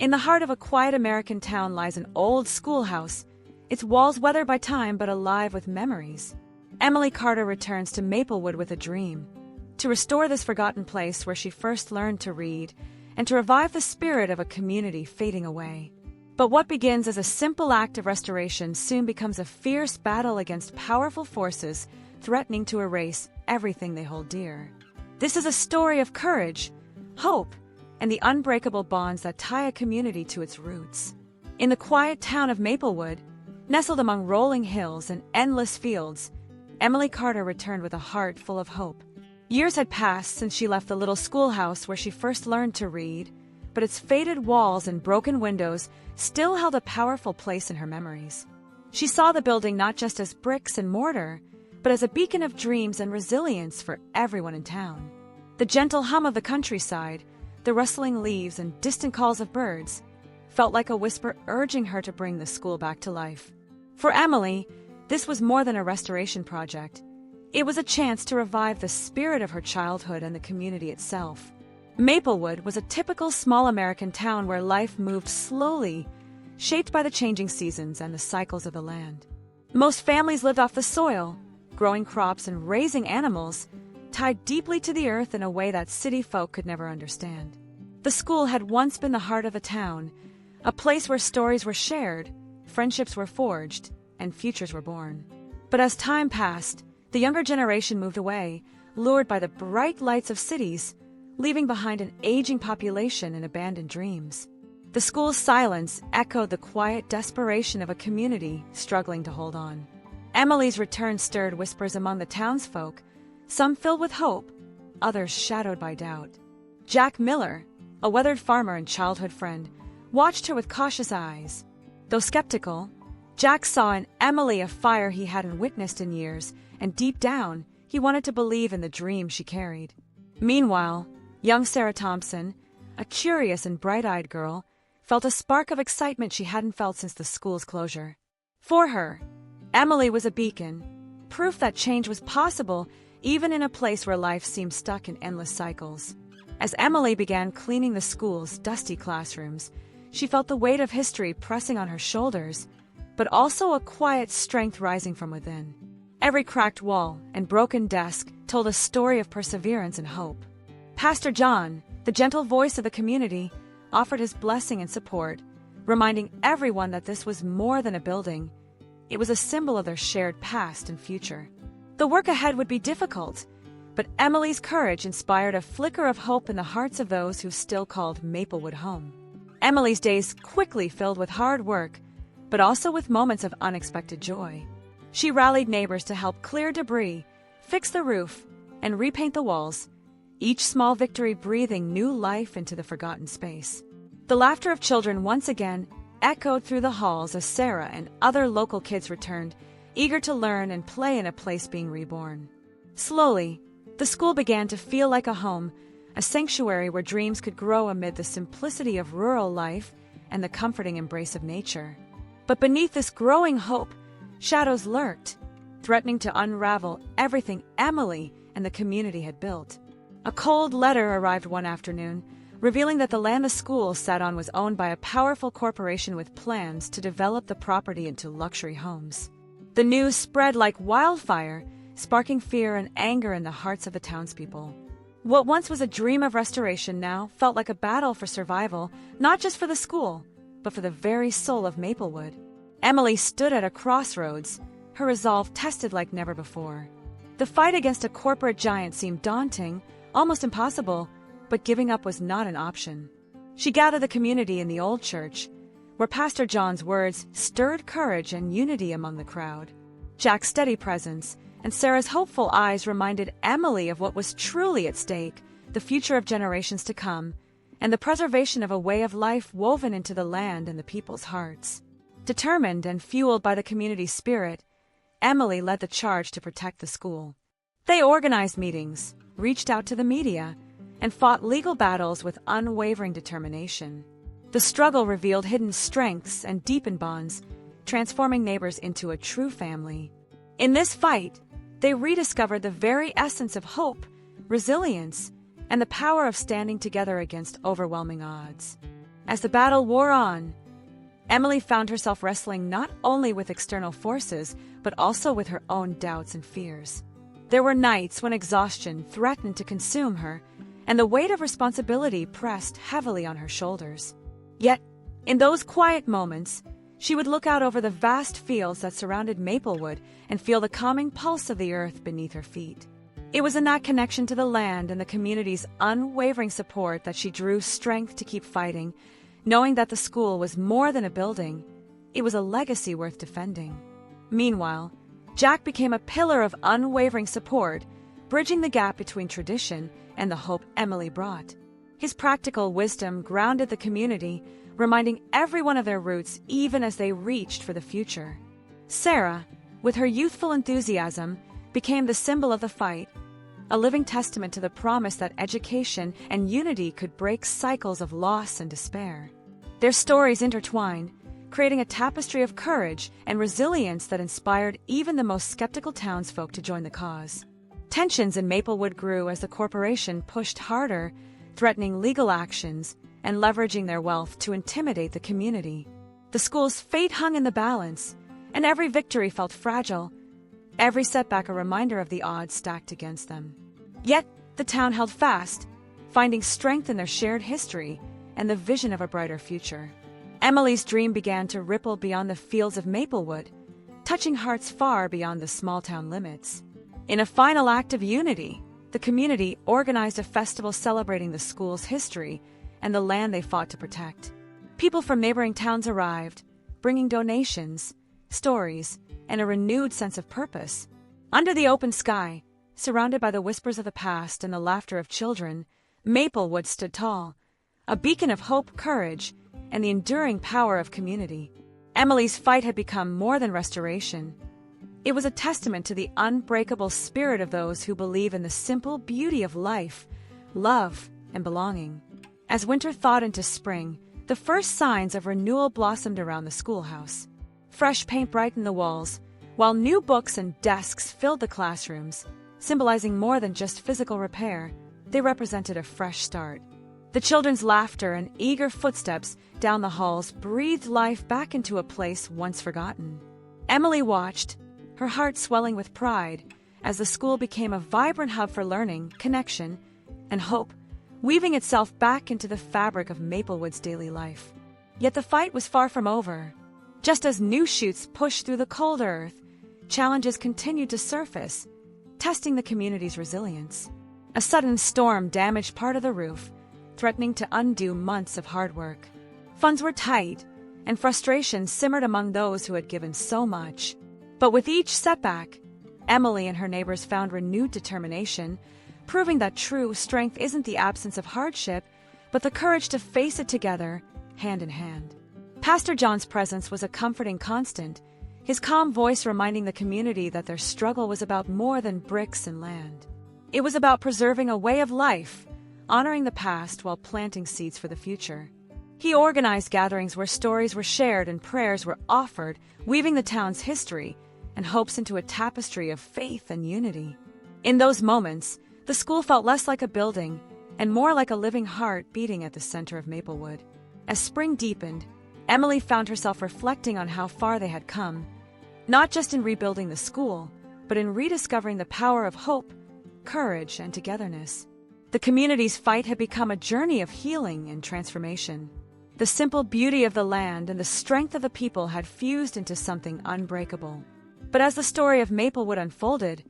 In the heart of a quiet American town lies an old schoolhouse, its walls weathered by time but alive with memories. Emily Carter returns to Maplewood with a dream: to restore this forgotten place where she first learned to read, and to revive the spirit of a community fading away. But what begins as a simple act of restoration soon becomes a fierce battle against powerful forces threatening to erase everything they hold dear. This is a story of courage, hope, and the unbreakable bonds that tie a community to its roots. In the quiet town of Maplewood, nestled among rolling hills and endless fields, Emily Carter returned with a heart full of hope. Years had passed since she left the little schoolhouse where she first learned to read, but its faded walls and broken windows still held a powerful place in her memories. She saw the building not just as bricks and mortar, but as a beacon of dreams and resilience for everyone in town. The gentle hum of the countryside, the rustling leaves and distant calls of birds, felt like a whisper urging her to bring the school back to life. For Emily, this was more than a restoration project. It was a chance to revive the spirit of her childhood and the community itself. Maplewood was a typical small American town where life moved slowly, shaped by the changing seasons and the cycles of the land. Most families lived off the soil, growing crops and raising animals, tied deeply to the earth in a way that city folk could never understand. The school had once been the heart of the town, a place where stories were shared, friendships were forged, and futures were born. But as time passed, the younger generation moved away, lured by the bright lights of cities, leaving behind an aging population and abandoned dreams. The school's silence echoed the quiet desperation of a community struggling to hold on. Emily's return stirred whispers among the townsfolk, some filled with hope, others shadowed by doubt. Jack Miller, a weathered farmer and childhood friend, watched her with cautious eyes. Though skeptical, Jack saw in Emily a fire he hadn't witnessed in years, and deep down, he wanted to believe in the dream she carried. Meanwhile, young Sarah Thompson, a curious and bright-eyed girl, felt a spark of excitement she hadn't felt since the school's closure. For her, Emily was a beacon, proof that change was possible even in a place where life seemed stuck in endless cycles. As Emily began cleaning the school's dusty classrooms, she felt the weight of history pressing on her shoulders, but also a quiet strength rising from within. Every cracked wall and broken desk told a story of perseverance and hope. Pastor John, the gentle voice of the community, offered his blessing and support, reminding everyone that this was more than a building. It was a symbol of their shared past and future. The work ahead would be difficult, but Emily's courage inspired a flicker of hope in the hearts of those who still called Maplewood home. Emily's days quickly filled with hard work, but also with moments of unexpected joy. She rallied neighbors to help clear debris, fix the roof, and repaint the walls, each small victory breathing new life into the forgotten space. The laughter of children once again echoed through the halls as Sarah and other local kids returned, eager to learn and play in a place being reborn. Slowly, the school began to feel like a home, a sanctuary where dreams could grow amid the simplicity of rural life and the comforting embrace of nature. But beneath this growing hope, shadows lurked, threatening to unravel everything Emily and the community had built. A cold letter arrived one afternoon, revealing that the land the school sat on was owned by a powerful corporation with plans to develop the property into luxury homes. The news spread like wildfire, sparking fear and anger in the hearts of the townspeople. What once was a dream of restoration now felt like a battle for survival, not just for the school, but for the very soul of Maplewood. Emily stood at a crossroads, her resolve tested like never before. The fight against a corporate giant seemed daunting, almost impossible, but giving up was not an option. She gathered the community in the old church, where Pastor John's words stirred courage and unity among the crowd. Jack's steady presence and Sarah's hopeful eyes reminded Emily of what was truly at stake, the future of generations to come, and the preservation of a way of life woven into the land and the people's hearts. Determined and fueled by the community's spirit, Emily led the charge to protect the school. They organized meetings, reached out to the media, and fought legal battles with unwavering determination. The struggle revealed hidden strengths and deepened bonds, transforming neighbors into a true family. In this fight, they rediscovered the very essence of hope, resilience, and the power of standing together against overwhelming odds. As the battle wore on, Emily found herself wrestling not only with external forces, but also with her own doubts and fears. There were nights when exhaustion threatened to consume her, and the weight of responsibility pressed heavily on her shoulders. Yet, in those quiet moments, she would look out over the vast fields that surrounded Maplewood and feel the calming pulse of the earth beneath her feet. It was in that connection to the land and the community's unwavering support that she drew strength to keep fighting, knowing that the school was more than a building. It was a legacy worth defending. Meanwhile, Jack became a pillar of unwavering support, bridging the gap between tradition and the hope Emily brought. His practical wisdom grounded the community, reminding everyone of their roots even as they reached for the future. Sarah, with her youthful enthusiasm, became the symbol of the fight, a living testament to the promise that education and unity could break cycles of loss and despair. Their stories intertwined, creating a tapestry of courage and resilience that inspired even the most skeptical townsfolk to join the cause. Tensions in Maplewood grew as the corporation pushed harder, threatening legal actions and leveraging their wealth to intimidate the community. The school's fate hung in the balance, and every victory felt fragile, every setback a reminder of the odds stacked against them. Yet, the town held fast, finding strength in their shared history and the vision of a brighter future. Emily's dream began to ripple beyond the fields of Maplewood, touching hearts far beyond the small-town limits. In a final act of unity, the community organized a festival celebrating the school's history and the land they fought to protect. People from neighboring towns arrived, bringing donations, stories, and a renewed sense of purpose. Under the open sky, surrounded by the whispers of the past and the laughter of children, Maplewood stood tall, a beacon of hope, courage, and the enduring power of community. Emily's fight had become more than restoration. It was a testament to the unbreakable spirit of those who believe in the simple beauty of life, love, and belonging. As winter thawed into spring, the first signs of renewal blossomed around the schoolhouse. Fresh paint brightened the walls, while new books and desks filled the classrooms, symbolizing more than just physical repair. They represented a fresh start. The children's laughter and eager footsteps down the halls breathed life back into a place once forgotten. Emily watched, her heart swelling with pride, as the school became a vibrant hub for learning, connection, and hope, weaving itself back into the fabric of Maplewood's daily life. Yet the fight was far from over. Just as new shoots pushed through the cold earth, challenges continued to surface, testing the community's resilience. A sudden storm damaged part of the roof, threatening to undo months of hard work. Funds were tight, and frustration simmered among those who had given so much. But with each setback, Emily and her neighbors found renewed determination, proving that true strength isn't the absence of hardship, but the courage to face it together, hand in hand. Pastor John's presence was a comforting constant, his calm voice reminding the community that their struggle was about more than bricks and land. It was about preserving a way of life, honoring the past while planting seeds for the future. He organized gatherings where stories were shared and prayers were offered, weaving the town's history and hopes into a tapestry of faith and unity. In those moments, the school felt less like a building and more like a living heart beating at the center of Maplewood. As spring deepened, Emily found herself reflecting on how far they had come, not just in rebuilding the school, but in rediscovering the power of hope, courage, and togetherness. The community's fight had become a journey of healing and transformation. The simple beauty of the land and the strength of the people had fused into something unbreakable. But as the story of Maplewood unfolded,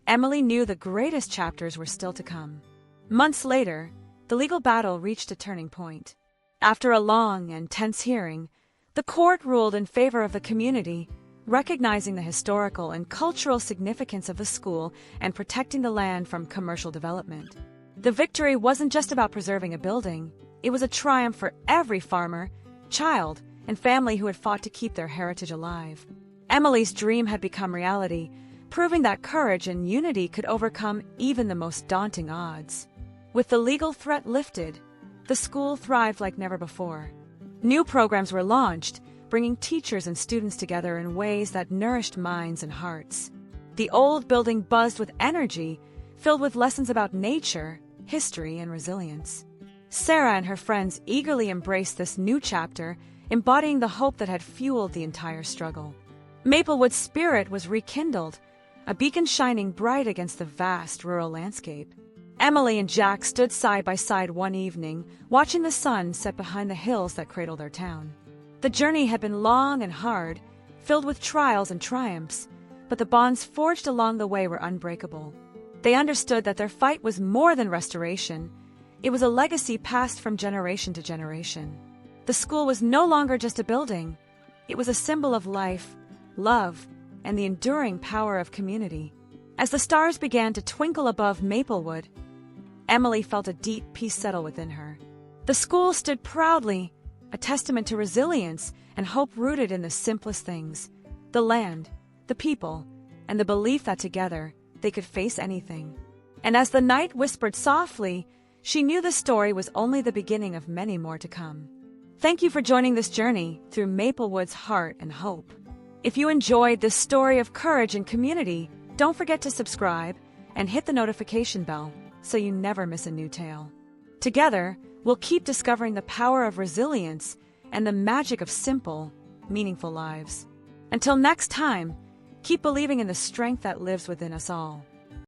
Emily knew the greatest chapters were still to come. Months later, the legal battle reached a turning point. After a long and tense hearing, the court ruled in favor of the community, recognizing the historical and cultural significance of the school and protecting the land from commercial development. The victory wasn't just about preserving a building, it was a triumph for every farmer, child, and family who had fought to keep their heritage alive. Emily's dream had become reality, proving that courage and unity could overcome even the most daunting odds. With the legal threat lifted, the school thrived like never before. New programs were launched, bringing teachers and students together in ways that nourished minds and hearts. The old building buzzed with energy, filled with lessons about nature, history, and resilience. Sarah and her friends eagerly embraced this new chapter, embodying the hope that had fueled the entire struggle. Maplewood's spirit was rekindled, a beacon shining bright against the vast rural landscape. Emily and Jack stood side by side one evening, watching the sun set behind the hills that cradle their town. The journey had been long and hard, filled with trials and triumphs, but the bonds forged along the way were unbreakable. They understood that their fight was more than restoration. It was a legacy passed from generation to generation. The school was no longer just a building. It was a symbol of life, love, and the enduring power of community. As the stars began to twinkle above Maplewood, Emily felt a deep peace settle within her. The school stood proudly, a testament to resilience and hope rooted in the simplest things: the land, the people, and the belief that together they could face anything. And as the night whispered softly, she knew the story was only the beginning of many more to come. Thank you for joining this journey through Maplewood's heart and hope. If you enjoyed this story of courage and community, don't forget to subscribe and hit the notification bell so you never miss a new tale. Together, we'll keep discovering the power of resilience and the magic of simple, meaningful lives. Until next time, keep believing in the strength that lives within us all.